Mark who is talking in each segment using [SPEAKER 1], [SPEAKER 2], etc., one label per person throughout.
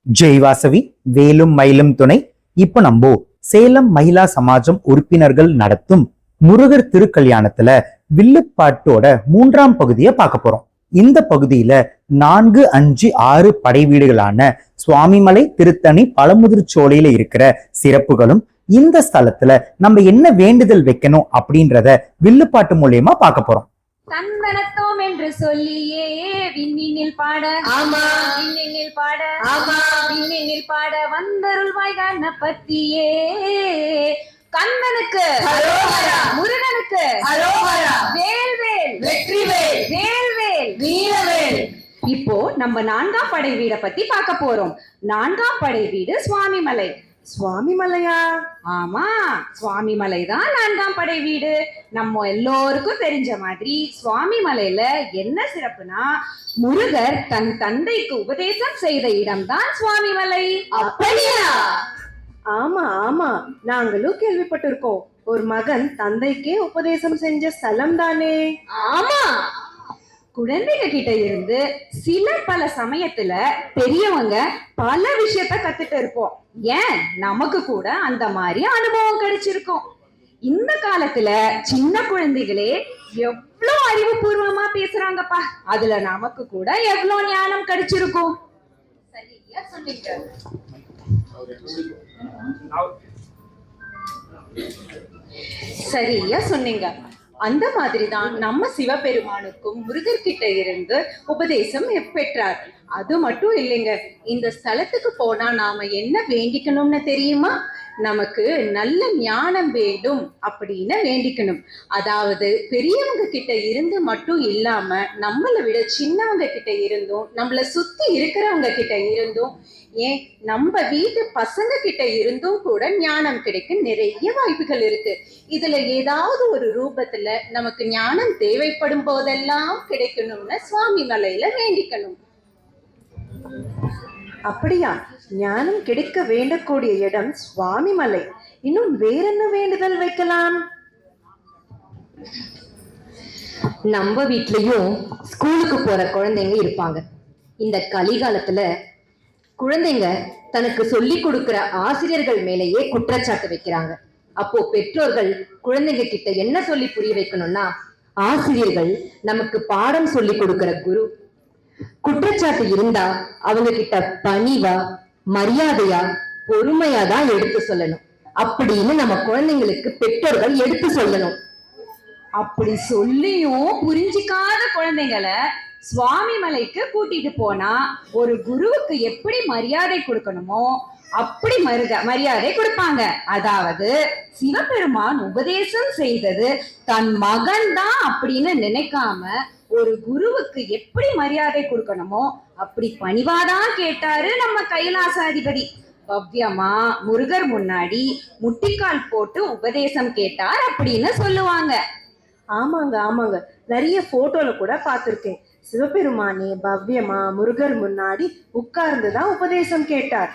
[SPEAKER 1] ஜெய் வாசவி வேலும் மயிலும் துணை. இப்ப நம்ம சேலம் மகிழா சமாஜம் உறுப்பினர்கள் நடத்தும் முருகர் திருக்கல்யாணத்துல வில்லுப்பாட்டோட 3ஆம் பகுதியை பார்க்க போறோம். இந்த பகுதியில 4, 5, 6 படை வீடுகளான சுவாமிமலை, திருத்தணி, பழமுதிர்ச்சோலையில இருக்கிற சிறப்புகளும், இந்த ஸ்தலத்துல நம்ம என்ன வேண்டுதல் வைக்கணும் அப்படின்றத வில்லுப்பாட்டு மூலியமா பார்க்க போறோம்.
[SPEAKER 2] தன்மனத்தோம் என்று சொல்லியே விண்ணினில் பாட,
[SPEAKER 3] ஆமா
[SPEAKER 2] விண்ணினில் பாட,
[SPEAKER 3] ஆமா
[SPEAKER 2] விண்ணினில் பாட வந்தருள்வாய் கணபதியே. கண்ணனுக்கு
[SPEAKER 3] அரோகரா,
[SPEAKER 2] முருகனுக்கு
[SPEAKER 3] அரோகரா,
[SPEAKER 2] வேல்வேல்
[SPEAKER 3] வெற்றிவேல்,
[SPEAKER 2] வேல்வேல்
[SPEAKER 3] வீரவேல்.
[SPEAKER 2] இப்போ நம்ம 4ஆம் படை வீடை பத்தி பார்க்க போறோம். 4ஆம் படை வீடு சுவாமிமலை.
[SPEAKER 3] சுவாமிமலையா?
[SPEAKER 2] ஆமா, சுவாமிமலை தான் 4ஆம் படை வீடு. நம்ம எல்லோருக்கும் தெரிஞ்ச மாதிரி சுவாமிமலையில என்ன சிறப்புனா, முருகர் தன் தந்தைக்கு உபதேசம் செய்த இடம்தான் சுவாமிமலை.
[SPEAKER 3] அப்படியா?
[SPEAKER 4] ஆமா ஆமா, நாங்களும் கேள்விப்பட்டிருக்கோம். ஒரு மகன் தந்தைக்கே உபதேசம் செஞ்ச ஸ்தலம் தானே.
[SPEAKER 3] ஆமா,
[SPEAKER 2] குழந்தைங்க கிட்ட இருந்து பல சமயத்துல பெரியவங்க பல விஷயத்த கத்துட்டு இருப்போம். ஏன், நமக்கு கூட அந்த மாதிரி அனுபவம் கிடைச்சிருக்கும். இந்த காலத்துல சின்ன குழந்தைகளே எவ்வளவு அறிவுபூர்வமா பேசுறாங்கப்பா. அதுல நமக்கு கூட எவ்வளவு ஞானம் கிடைச்சிருக்கும். சரியா சொன்னீங்க. சரியா சொன்னீங்க. அந்த மாதிரிதான் நம்ம சிவபெருமானுக்கும் முருகர் கிட்ட இருந்து உபதேசம் பெற்றார். அது மட்டும் இல்லைங்க, இந்த ஸ்தலத்துக்கு போனா நாம என்ன வேண்டிக்கணும்னு தெரியுமா? நமக்கு நல்ல ஞானம் வேண்டும் அப்படின்னு வேண்டிக்கணும். அதாவது பெரியவங்க கிட்ட இருந்து மட்டும் இல்லாம நம்மளை விட சின்னவங்க கிட்ட இருந்தும், நம்மளை சுத்தி இருக்கிறவங்க கிட்ட இருந்தும், ஏன் நம்ம வீட்டு பசங்க கிட்ட இருந்தும் கூட ஞானம் கிடைக்க நிறைய வாய்ப்புகள் இருக்கு. இதுல ஏதாவது ஒரு ரூபத்துல நமக்கு ஞானம் தேவைப்படும் போதெல்லாம் கிடைக்கணும்னு சுவாமிமலையில வேண்டிக்கணும்.
[SPEAKER 4] அப்படியா? ஞானம் கிடைக்க வேண்டக்கூடிய இடம் சுவாமிமலை. இன்னும் வேற என்ன வேண்டுதல் வைக்கலாம்?
[SPEAKER 3] நம்ம வீட்லயும் ஸ்கூலுக்கு போற குழந்தைங்க இருப்பாங்க. இந்த கலிகாலத்துல குழந்தைங்க தனக்கு சொல்லி கொடுக்கிற ஆசிரியர்கள் மேலேயே குற்றச்சாட்டு வைக்கிறாங்க. அப்போ பெற்றோர்கள் குழந்தைங்க கிட்ட என்ன சொல்லி புரிய வைக்கணும்னா, ஆசிரியர்கள் நமக்கு பாடம் சொல்லி கொடுக்கிற குரு. குற்றச்சாட்டு இருந்தா அவங்க கிட்ட பணிவா, மரியாதையா, பொறுமையா தான் எடுத்து சொல்லணும் அப்படின்னு நம்ம குழந்தைங்களுக்கு பெற்றோர்கள் எடுத்து சொல்லணும்.
[SPEAKER 2] அப்படி சொல்லியும் புரிஞ்சிக்காத குழந்தைங்களை சுவாமிமலைக்கு கூட்டிட்டு போனா ஒரு குருவுக்கு எப்படி மரியாதை கொடுக்கணுமோ அப்படி மரியாதை கொடுப்பாங்க. அதாவது சிவபெருமான் உபதேசம் செய்தது தன் மகன் தான் அப்படின்னு நினைக்காம ஒரு குருவுக்கு எப்படி மரியாதை கொடுக்கணுமோ அப்படி பணிவாதான் கேட்டாரு நம்ம கைலாசாதிபதி. பவ்யமா முருகர் முன்னாடி முட்டிக்கால் போட்டு உபதேசம் கேட்டார் அப்படின்னு சொல்லுவாங்க.
[SPEAKER 4] ஆமாங்க ஆமாங்க, நிறைய போட்டோல கூட பார்த்திருக்கேன். சிவபெருமானே பவ்யமா முருகர் முன்னாடி உட்கார்ந்துதான் உபதேசம் கேட்டார்.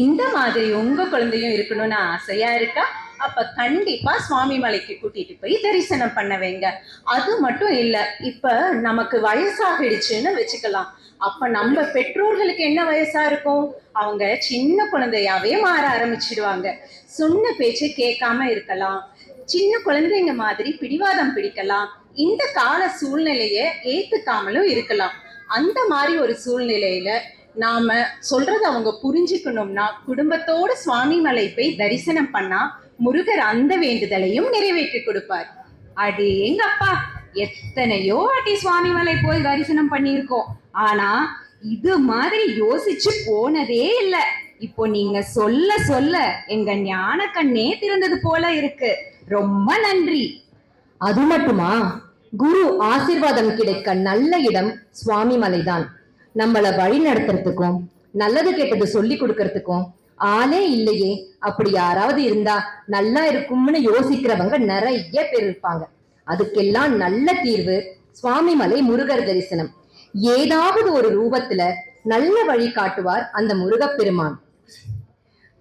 [SPEAKER 5] இந்த மாதிரி உங்க குழந்தையும் இருக்கணும்னு ஆசையா இருக்கா? அப்ப கண்டிப்பா சுவாமிமலைக்கு கூட்டிட்டு போய் தரிசனம் பண்ண வைங்க. அது மட்டும் இல்ல, இப்ப நமக்கு வயசாகிடுச்சுன்னு வச்சுக்கலாம். அப்ப நம்ம பெற்றோர்களுக்கு என்ன வயசா இருக்கும்? அவங்க சின்ன குழந்தையாவே மாற ஆரம்பிச்சிடுவாங்க. சொன்ன பேச்சு கேட்காம இருக்கலாம், சின்ன குழந்தைங்க மாதிரி பிடிவாதம் பிடிக்கலாம், இந்த கால சூழ்நிலைய ஏத்துக்காமலும் இருக்கலாம். அந்த மாதிரி ஒரு சூழ்நிலையில நாம சொல்றத அவங்க புரிஞ்சுக்கணும்னா குடும்பத்தோட சுவாமிமலை போய் தரிசனம் பண்ணா முருகர் அந்த வேண்டுதலையும் நிறைவேற்றி கொடுப்பார். அடேங்கப்பா, எத்தனையோ வாட்டி சுவாமிமலை போய் தரிசனம் பண்ணியிருக்கோம். ஆனா இது மாதிரி யோசிச்சு போனதே இல்லை. இப்போ நீங்க சொல்ல சொல்ல எங்க ஞான கண்ணே திறந்தது போல இருக்கு. ரொம்ப நன்றி.
[SPEAKER 3] அது மட்டுமா, குரு ஆசீர்வாதம் கிடைக்க நல்ல இடம் சுவாமிமலை தான். நம்மளை வழி நடத்துறதுக்கும் நல்லது கெட்டது சொல்லி கொடுக்கறதுக்கும் ஆளே இல்லையே, அப்படி யாராவது இருந்தா நல்லா இருக்கும்னு யோசிக்கிறவங்க நிறைய பேர் இருப்பாங்க. அதுக்கெல்லாம் நல்ல தீர்வு சுவாமிமலை முருகர் தரிசனம். ஏதாவது ஒரு ரூபத்துல நல்ல வழி காட்டுவார் அந்த முருகப்பெருமான்.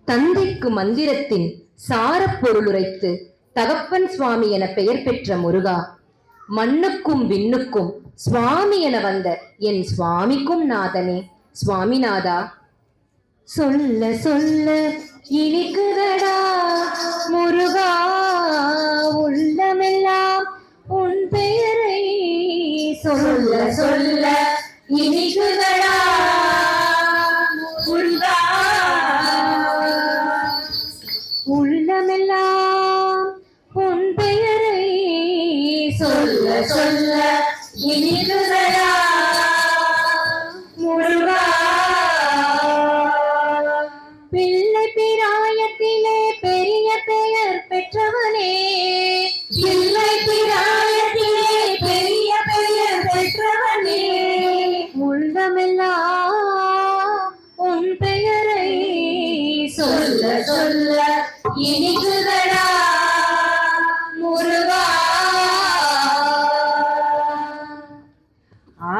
[SPEAKER 3] தந்தைக்கு மந்திரத்தின் சாரப்பொருளுரைத்து தகப்பன் சுவாமி என பெயர் பெற்ற முருகா, மண்ணுக்கும் விண்ணுக்கும் சுவாமி என வந்த என் சுவாமிக்கும் நாதனே, சுவாமிநாதா, சொல்ல சொல்ல இனிக்குதடா முருகா, உள்ளமெல்லாம் உன் பெயரை சொல்ல சொல்ல இனிக்குதடா முருகா, உள்ளமெல்லாம் உன் பெயரை சொல்ல சொல்ல இனிக்குதடா முருகா. பிள்ளை பிராயத்திலே பெரிய பெயர் பெற்றவனே, பிள்ளை பிராயத்திலே பெரிய பெயர் பெற்றவனே, உள்ளமெல்லாம் உன் பெயரை சொல்ல சொல்ல இனிக்குதடா முருகா.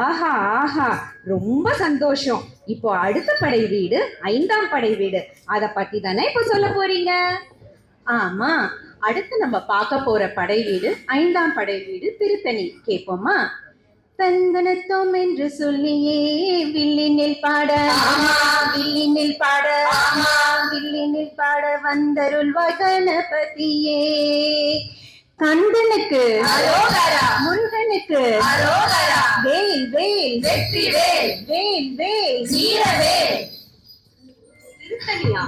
[SPEAKER 5] ஆஹா ஆஹா, ரொம்ப சந்தோஷம். இப்போ அடுத்த படை வீடு 5ஆம் படை வீடு, அத பத்தி தானே இப்போ சொல்ல போறீங்க? ஆமா, அடுத்து நம்ம பார்க்க போற படை வீடு 5ஆம் படை வீடு திருத்தணி. கேட்போமா? தந்தனத்தோம் என்று சொல்லியே வில்லினில் பாட, வில்லினில் பாட, வில்லினில் பாட வந்தருள்வாய் கணபதியே. கந்தனுக்கு முருகனுக்கு வேல் வேல் வெற்றி வேல், வேல் வேல் வீரவேல்.
[SPEAKER 6] திருத்தணியா?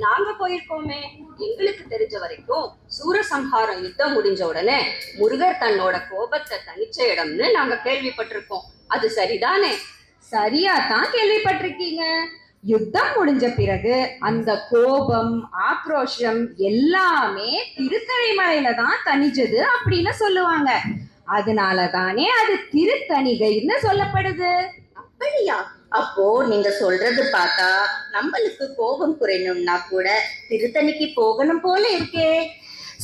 [SPEAKER 6] நாங்க போயிருக்கோமே. எங்களுக்கு தெரிஞ்ச வரைக்கும் சூரசம்ஹாரம் யுத்தம் முடிஞ்ச உடனே முருகர் தன்னோட கோபத்தை தனிச்ச இடம்னு நாங்க கேள்விப்பட்டிருக்கோம். அது சரிதானே?
[SPEAKER 5] சரியா தான் கேள்விப்பட்டிருக்கீங்க. யுத்தம் முடிஞ்ச பிறகு அந்த கோபம் ஆக்ரோஷம் எல்லாமே திருத்தணி மலையில தான் தனிஞ்சது அப்படின்னு சொல்லுவாங்க. அதனால தானே அது திருத்தணிகைன்னு சொல்லப்படுது.
[SPEAKER 7] அப்படியா? அப்போ நீங்க சொல்றது பார்த்தா நம்மளுக்கு கோபம் குறையணும்னா கூட திருத்தணிக்கு போகணும் போல இருக்கே.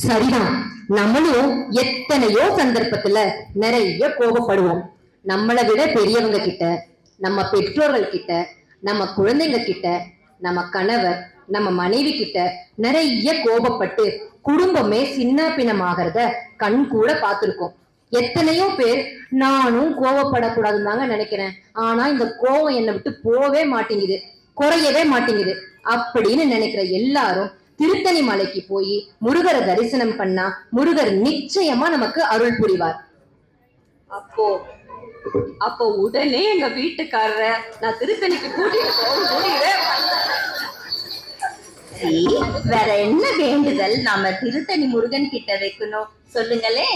[SPEAKER 3] சரிதான், நம்மளும் எத்தனையோ சந்தர்ப்பத்துல நிறைய கோபப்படுவோம். நம்மளை விட பெரியவங்க கிட்ட, நம்ம பெற்றோர்கள் கிட்ட, நம்ம குழந்தைங்க கிட்ட, நம்ம கணவர், நம்ம மனைவி கிட்ட நிறைய கோபப்பட்டு குடும்பமே சின்ன பின்னமாகறத கண் கூட பார்த்திருக்கோம். எத்தனையோ பேர் நானும் கோவப்படக்கூடாதுன்னு தாங்க நினைக்கிறேன், ஆனா இந்த கோவம் என்னை விட்டு போவே மாட்டேங்குது, குறையவே மாட்டேங்குது அப்படின்னு நினைக்கிற எல்லாரும் திருத்தணி மலைக்கு போய் முருகரை தரிசனம் பண்ணா முருகர் நிச்சயமா நமக்கு அருள் புரிவார்.
[SPEAKER 6] அப்போ உடனே எங்க வீட்டுக்காரர நான் திருத்தணிக்கு கூட்டிட்டு போக முடியவே.
[SPEAKER 7] வேற என்ன வேண்டுதல் நாம திருத்தணி முருகன் கிட்ட வைக்கணும் சொல்லுங்களே.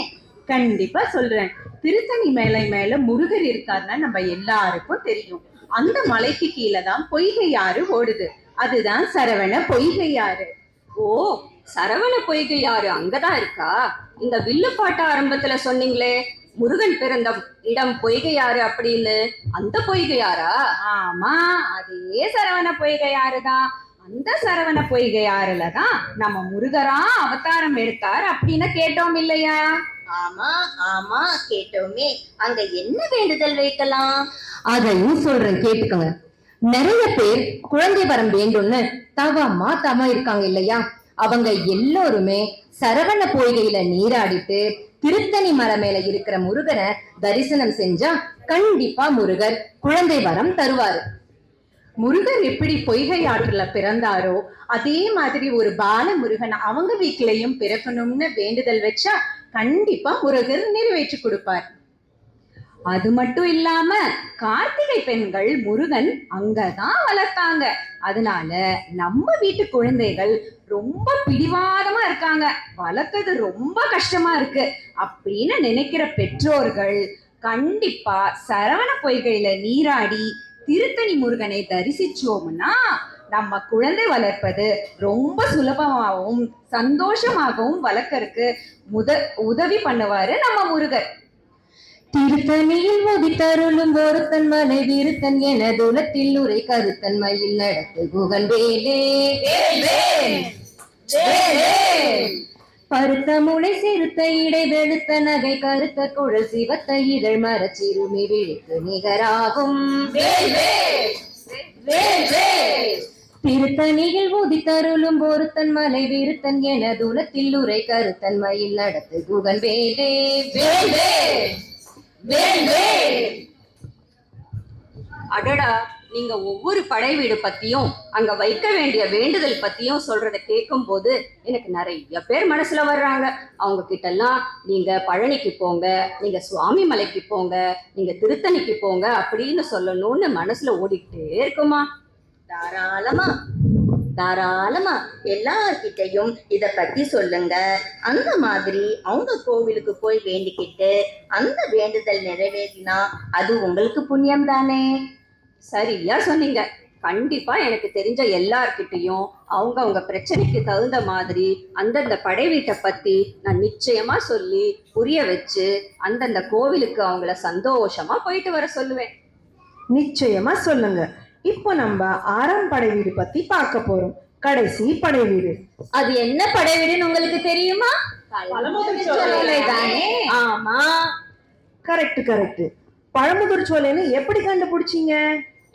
[SPEAKER 5] கண்டிப்பா சொல்றேன். திருத்தணி மலை மேல முருகர் இருக்காருன்னா நம்ம எல்லாருக்கும் தெரியும். அந்த மலைக்கு கீழே தான் பொய்கை ஆறு ஓடுது. அதுதான் சரவண பொய்கை ஆறு.
[SPEAKER 6] ஓ, சரவண பொய்கை ஆறு அங்கதான் இருக்கா? இந்த வில்லுப்பாட்டு ஆரம்பத்துல சொன்னீங்களே முருகன் பிறந்த இடம் பொய்கை ஆறு அப்படின்னு, அந்த பொய்கை ஆறா?
[SPEAKER 5] ஆமா, அதே சரவண பொய்கை ஆறுதான். அந்த சரவண பொய்கை ஆறுல தான் நம்ம முருகரா அவதாரம் எடுத்தார் அப்படின்னு கேட்டோம் இல்லையா?
[SPEAKER 7] ஆமா ஆமா கேட்டோமே. அங்க என்ன வேண்டுதல் வைக்கலாம்?
[SPEAKER 3] அதையும் சொல்றேன், கேட்டுக்கோங்க. நிறைய பேர் குழந்தை வரம் வேண்டும்னு தவமா இருக்காங்க இல்லையா? அவங்க எல்லோருமே சரவண பொய்கையில நீராடிட்டு திருத்தணி மலை மேல இருக்கிற முருகரை தரிசனம் செஞ்சா கண்டிப்பா முருகர் குழந்தை வரம் தருவாரு.
[SPEAKER 5] முருகர் எப்படி பொய்கை ஆற்றுல பிறந்தாரோ அதே மாதிரி ஒரு பால முருகன் அவங்க வீட்டிலையும் பிறக்கணும்னு வேண்டுதல் வச்சா கண்டிப்பா முருகர் நிறைவேற்றி கொடுப்பார். அது மட்டும் இல்லாம கார்த்திகை பெண்கள் முருகன் அங்கதான் வளர்த்தாங்க. அதனால நம்ம வீட்டு குழந்தைகள் ரொம்ப பிடிவாதமா இருக்காங்க, வளர்க்கறது ரொம்ப கஷ்டமா இருக்கு அப்படின்னு நினைக்கிற பெற்றோர்கள் கண்டிப்பா சரவண பொய்கையில நீராடி திருத்தணி முருகனை தரிசிச்சோம்னா நம்ம குழந்தை வளர்ப்பது ரொம்ப சுலபமாகவும் சந்தோஷமாகவும் வளர்க்கறதுக்கு உதவி பண்ணுவாரு நம்ம முருகர்.
[SPEAKER 3] திருத்தணியில் உதித்தருளும் ஒருத்தன் மலை விருத்தன் என தூலத்தில் உரை கருத்தன் மயில் நடத்து குகன் வேலே. பருத்த முளை சிறுத்த இடை வெளுத்த நகை கருத்த குழல் சிவத்த இதழ் மரச்சிறுமி விழித்து நிகராகும். திருத்தணியில் உதித்தருளும் ஒருத்தன் மலை விருத்தன் என தூலத்தில் உரை கருத்தன் மயில் நடத்து குகன் வேலே.
[SPEAKER 6] அடடா, நீங்க ஒவ்வொரு படை வீடு பத்தியும் அங்க வைக்க வேண்டிய வேண்டுதல் பத்தியும் சொல்றத கேட்கும் போது எனக்கு நிறைய பேர் மனசுல வர்றாங்க. அவங்க கிட்ட எல்லாம் நீங்க பழனிக்கு போங்க, நீங்க சுவாமி மலைக்கு போங்க, நீங்க திருத்தணிக்கு போங்க அப்படின்னு சொல்லணும்னு மனசுல ஓடிக்கிட்டே இருக்குமா.
[SPEAKER 7] தாராளமா தாராளமா எல்லார்கிட்டையும் இத பத்தி சொல்லுங்க. அந்த மாதிரி அவங்க கோவிலுக்கு போய் வேண்டிக்கிட்டு அந்த வேண்டுதல் நிறைவேறினா அது உங்களுக்கு புண்ணியம் தானே.
[SPEAKER 6] சரியா சொன்னீங்க. கண்டிப்பா எனக்கு தெரிஞ்ச எல்லார்கிட்டையும் அவங்க பிரச்சனைக்கு தகுந்த மாதிரி அந்தந்த படை வீட்டை பத்தி நான் நிச்சயமா சொல்லி புரிய வச்சு அந்தந்த கோவிலுக்கு அவங்கள சந்தோஷமா போயிட்டு வர சொல்லுவேன்.
[SPEAKER 4] நிச்சயமா சொல்லுங்க. இப்போ நம்ம 6ஆம் படை வீடு பத்தி பார்க்க போறோம். கடைசி படை வீடு.
[SPEAKER 3] அது என்ன படை வீடுன்னு உங்களுக்கு தெரியுமா?
[SPEAKER 6] தானே?
[SPEAKER 3] ஆமா,
[SPEAKER 4] கரெக்ட். பழமுதிர் சோலைன்னு எப்படி கண்டுபிடிச்சீங்க?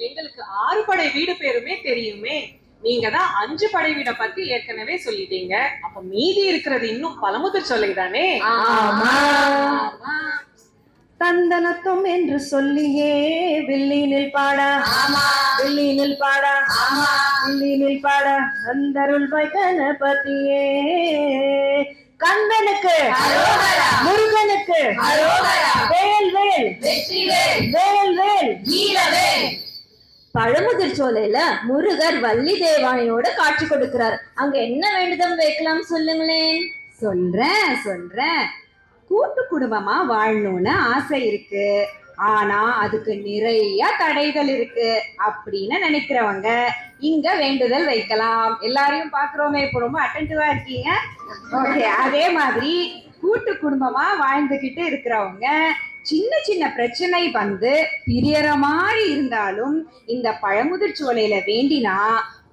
[SPEAKER 8] எங்களுக்கு 6 படை வீடு பேருமே தெரியுமே. நீங்க தான் 5 படை வீட பத்தி ஏற்கனவே சொல்லிட்டீங்க. அப்ப மீதி இருக்கிறது இன்னும் பழமுதிர் சோலை தானே?
[SPEAKER 4] தந்தனத்தும் என்று சொல்லியே வில்லினில் பாடா, வில்லினில் பாடா, வில்லினில் பாடா அந்தருள் கணபதியே. கந்தனுக்கு, முருகனுக்கு வேல் வேல், வேல் வேல்.
[SPEAKER 3] பழமுதிர் சோலையில முருகர் வள்ளி தேவானையோட காட்சி கொடுக்கிறார். அங்க என்ன வேண்டுதல் வைக்கலாம் சொல்லுங்களேன்.
[SPEAKER 5] சொல்றேன். கூட்டு குடும்பமா வாழணும்னு ஆசை இருக்கு, ஆனா அதுக்கு நிறைய தடைகள் இருக்கு அப்படின்னு நினைக்கிறவங்க இங்க வேண்டுதல் வைக்கலாம். எல்லாரையும் பாக்குறோமே, இப்ப ரொம்ப அட்டென்டிவா இருக்கீங்க. ஓகே, அதே மாதிரி கூட்டு குடும்பமா வாழ்ந்துகிட்டு இருக்கிறவங்க சின்ன சின்ன பிரச்சனை வந்து பிரியற மாதிரி இருந்தாலும் இந்த பழமுதிர் சோலையில வேண்டினா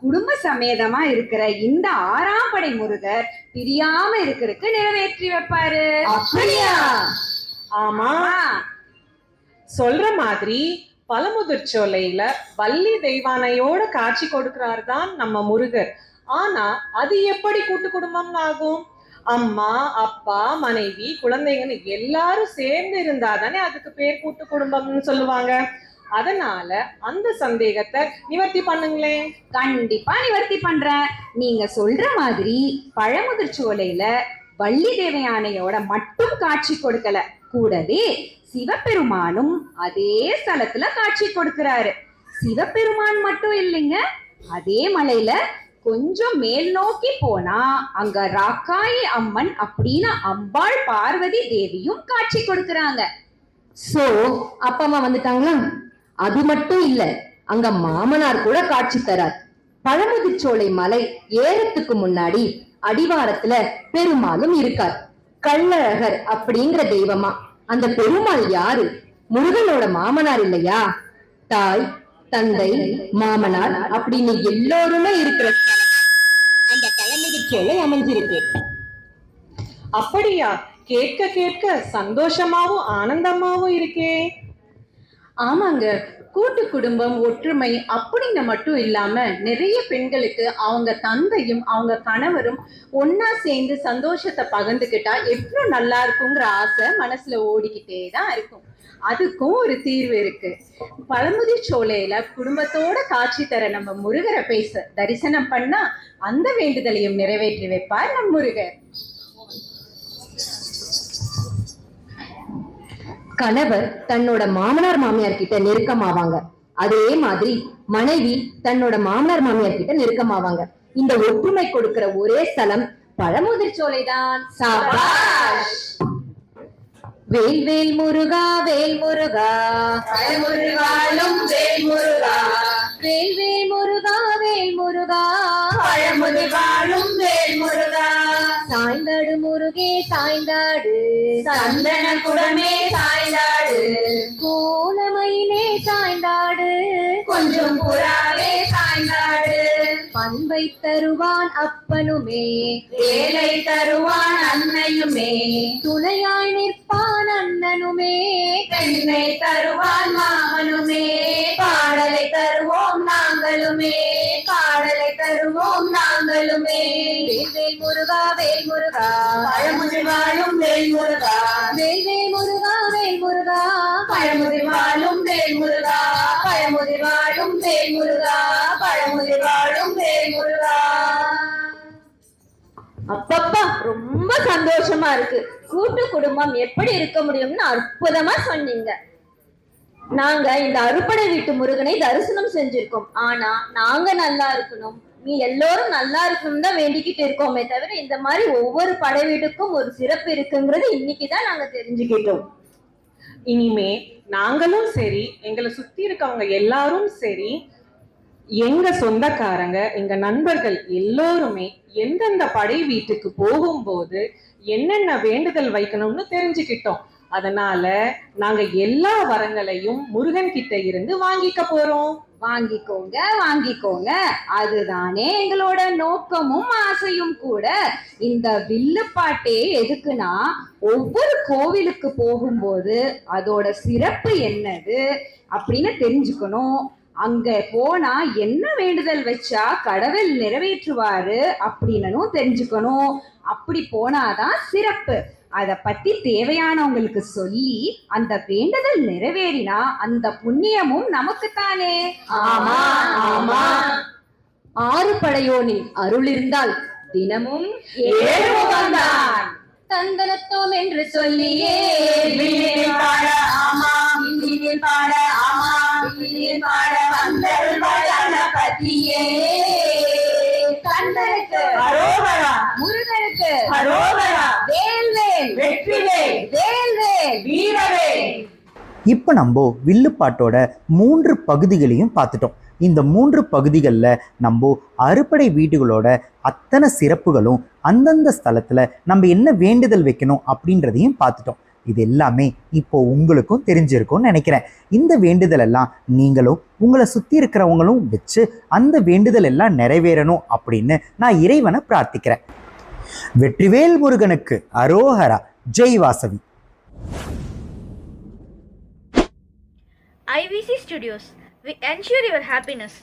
[SPEAKER 5] குடும்ப சமேதமா இருக்கிற இந்த 6ஆம் படை முருகர் பிரியாம இருக்கிறதுக்கு நிறைவேற்றி வைப்பாரு.
[SPEAKER 3] அப்படியா?
[SPEAKER 4] ஆமா,
[SPEAKER 8] சொல்ற மாதிரி பழமுதிர் சோலையில வள்ளி தெய்வானையோட காட்சி கொடுக்கிறார் தான் நம்ம முருகர். ஆனா அது எப்படி கூட்டு குடும்பம் ஆகும்? அம்மா, அப்பா, மனைவி, குழந்தைங்கன்னு எல்லாரும் சேர்ந்து இருந்தாதானே அதுக்கு பேர் கூட்டு குடும்பம்னு சொல்லுவாங்க. அதனால அந்த சந்தேகத்தை நிவர்த்தி பண்ணுங்களேன்.
[SPEAKER 5] கண்டிப்பா நிவர்த்தி பண்றேன். நீங்க சொல்ற மாதிரி பழமுதிர் சோலையில வள்ளி தேவயானையோட மட்டும் காட்சி கொடுக்கல, கூடவே சிவபெருமானும் அதே ஸ்தலத்துல காட்சி கொடுக்கிறாரு. சிவபெருமான் மட்டும் இல்லைங்க, அதே மலையில கொஞ்சம் மேல் நோக்கி போனா அங்க ராக்காயி அம்மன் அப்படின்னு அம்பாள் பார்வதி தேவியும் காட்சி கொடுக்கறாங்க.
[SPEAKER 3] சோ அப்பா அம்மா வந்துட்டாங்களா? அது மட்டும் இல்ல, அங்க மாமனார் கூட காட்சி தரார். பழமுதிர் சோலை மலை ஏறத்துக்கு முன்னாடி அடிவாரத்துல பெருமாளும் இருக்கார். கள்ளழகர் அப்படிங்கிற தெய்வமா. அந்த பெருமாள் யாரு? முருகனோட மாமனார் இல்லையா? தாய், தந்தை, மாமனார் அப்படின்னு எல்லோருமே இருக்கிற அந்த பழமுதிர் சோலை அமைஞ்சிருக்கு.
[SPEAKER 8] அப்படியா? கேட்க கேட்க சந்தோஷமாவும் ஆனந்தமாவும் இருக்கே.
[SPEAKER 5] ஆமாங்க, கூட்டு குடும்பம் ஒற்றுமை அப்படின்னு மட்டும் இல்லாம நிறைய பெண்களுக்கு அவங்க தந்தையும் அவங்க கணவரும் ஒன்னா சேர்ந்து சந்தோஷத்தை பகிர்ந்துக்கிட்டா எவ்வளவு நல்லா இருக்குங்கிற ஆசை மனசுல ஓடிக்கிட்டே தான் இருக்கும். அதுக்கும் ஒரு தீர்வு இருக்கு. பழமுதிர் சோலையில குடும்பத்தோட காட்சி தர நம்ம முருகரை தரிசனம் பண்ணா அந்த வேண்டுதலையும் நிறைவேற்றி வைப்பார் நம் முருகர்.
[SPEAKER 3] கணவர் தன்னோட மாமனார் மாமியார் கிட்ட நெருக்கமாவாங்க. அதே மாதிரி மனைவி தன்னோட மாமனார் மாமியார் கிட்ட நெருக்கமாவாங்க. இந்த ஒற்றுமை கொடுக்கிற ஒரே ஸ்தலம் பழமுதிர் சோலைதான். சபாஷ்! வேல் வேல் முருகா, வேல் முருகா,
[SPEAKER 7] பழமுதிர்வாழும் வேல் முருகா,
[SPEAKER 3] வேல் வேல் முருகா, வேல் முருகா,
[SPEAKER 7] பழமுதிர்வாழும் வேல் முருகா,
[SPEAKER 3] சாய்ந்தாடு முருகே சாய்ந்தாடு,
[SPEAKER 7] சந்தன குடமே சாய்ந்தாடு,
[SPEAKER 3] கோலமயிலே சாய்ந்தாடு,
[SPEAKER 7] கொஞ்சம் புறாவே சாய்ந்தாடு,
[SPEAKER 3] பண்பை தருவான் அப்பனுமே,
[SPEAKER 7] வேலை தருவான் அன்னையுமே,
[SPEAKER 3] துணையாய் நிற்பான் அண்ணனுமே,
[SPEAKER 7] பெண்ணை தருவான் மாமனுமே, பாடலை தருவோம் நாங்களுமே, பாடலை தருவோம் நாங்களுமே.
[SPEAKER 3] வேல் வேல் முருகா, வேல் முருகா,
[SPEAKER 7] பழமுதிர்வாழும் வேல் முருகா,
[SPEAKER 3] வேல் வேல் முருகா, வேல் முருகா,
[SPEAKER 7] பழமுதிர்வாழும் வேல் முருகா,
[SPEAKER 6] பழமுதிர் வாழும் வேல் முருகா, பழமுதிர் வாழும் வேல் முருகா. அப்பப்பா, ரொம்ப சந்தோஷமா இருக்கு. கூட்டு குடும்பம் எப்படி இருக்க முடியும்னு அற்புதமா சொன்னீங்க. நாங்க இந்த அறுபடை வீட்டு முருகனை தரிசனம் செஞ்சிருக்கோம். ஆனா நாங்க நல்லா இருக்கணும், நீ எல்லோரும் நல்லா இருக்கணும் தான் வேண்டிக்கிட்டு இருக்கோமே தவிர இந்த மாதிரி ஒவ்வொரு படை வீட்டுக்கும் ஒரு சிறப்பு இருக்குங்கிறது இன்னைக்குதான் நாங்க தெரிஞ்சுக்கிட்டோம்.
[SPEAKER 8] இனிமே நாங்களும் சரி, எங்களை சுத்தி இருக்கவங்க எல்லாரும் சரி, எங்க சொந்தக்காரங்க, எங்க நண்பர்கள் எல்லோருமே எந்தெந்த படை வீட்டுக்கு போகும்போது என்னென்ன வேண்டுதல் வைக்கணும்னு தெரிஞ்சுக்கிட்டோம். அதனால நாங்க எல்லா வரங்களையும் முருகன் கிட்ட இருந்து வாங்கிக்க போறோம்.
[SPEAKER 6] வாங்கிக்கோங்க வாங்கிக்கோங்க, அதுதானே எங்களோட நோக்கமும் ஆசையும் கூட. இந்த வில்லுப்பாட்டே எதுக்குன்னா, ஒவ்வொரு கோவிலுக்கு போகும்போது அதோட சிறப்பு என்னது அப்படின்னு தெரிஞ்சுக்கணும். அங்க போனா என்ன வேண்டுதல் வச்சா கடவுள் நிறைவேற்றுவாரு அப்படின்னு தெரிஞ்சுக்கணும். அப்படி போனாதான் சிறப்பு. அத பத்தி தேவையானவங்களுக்கு சொல்லி அந்த வேண்டுதல் நிறைவேறினா அந்த புண்ணியமும் நமக்குத்தானே.
[SPEAKER 3] ஆமா ஆமா. ஆறு படையோனின் அருள் இருந்தால் தினமும்
[SPEAKER 6] ஏழுமுகம்தான். தந்தனத்தோம் என்று சொல்லியே வில்லினில் பாட ஆமா, வில்லினில் பாட ஆமா, வில்லினில் பாட வந்தருள்வாய் கணபதியே. கந்தனுக்கு அரோகரா, முருகனுக்கு அரோகரா, வேல்வேல் வெற்றிவேல், வேல்வேல் வீரவேல்.
[SPEAKER 1] இப்போ நம்ம வில்லுப்பாட்டோட 3 பகுதிகளையும் பார்த்துட்டோம். இந்த 3 பகுதிகளில் நம்ம அறுபடை வீடுகளோட அத்தனை சிறப்புகளும் அந்தந்த ஸ்தலத்தில் நம்ம என்ன வேண்டுதல் வைக்கணும் அப்படின்றதையும் பார்த்துட்டோம். இது எல்லாமே இப்போ உங்களுக்கும் தெரிஞ்சிருக்கும்னு நினைக்கிறேன். இந்த வேண்டுதல் எல்லாம் நீங்களும் உங்களை சுற்றி இருக்கிறவங்களும் வச்சு அந்த வேண்டுதல் எல்லாம் நிறைவேறணும் அப்படின்னு நான் இறைவனை பிரார்த்திக்கிறேன். வெற்றிவேல் முருகனுக்கு அரோஹரா. Jai Vasavi.
[SPEAKER 9] IVC Studios. We ensure your happiness.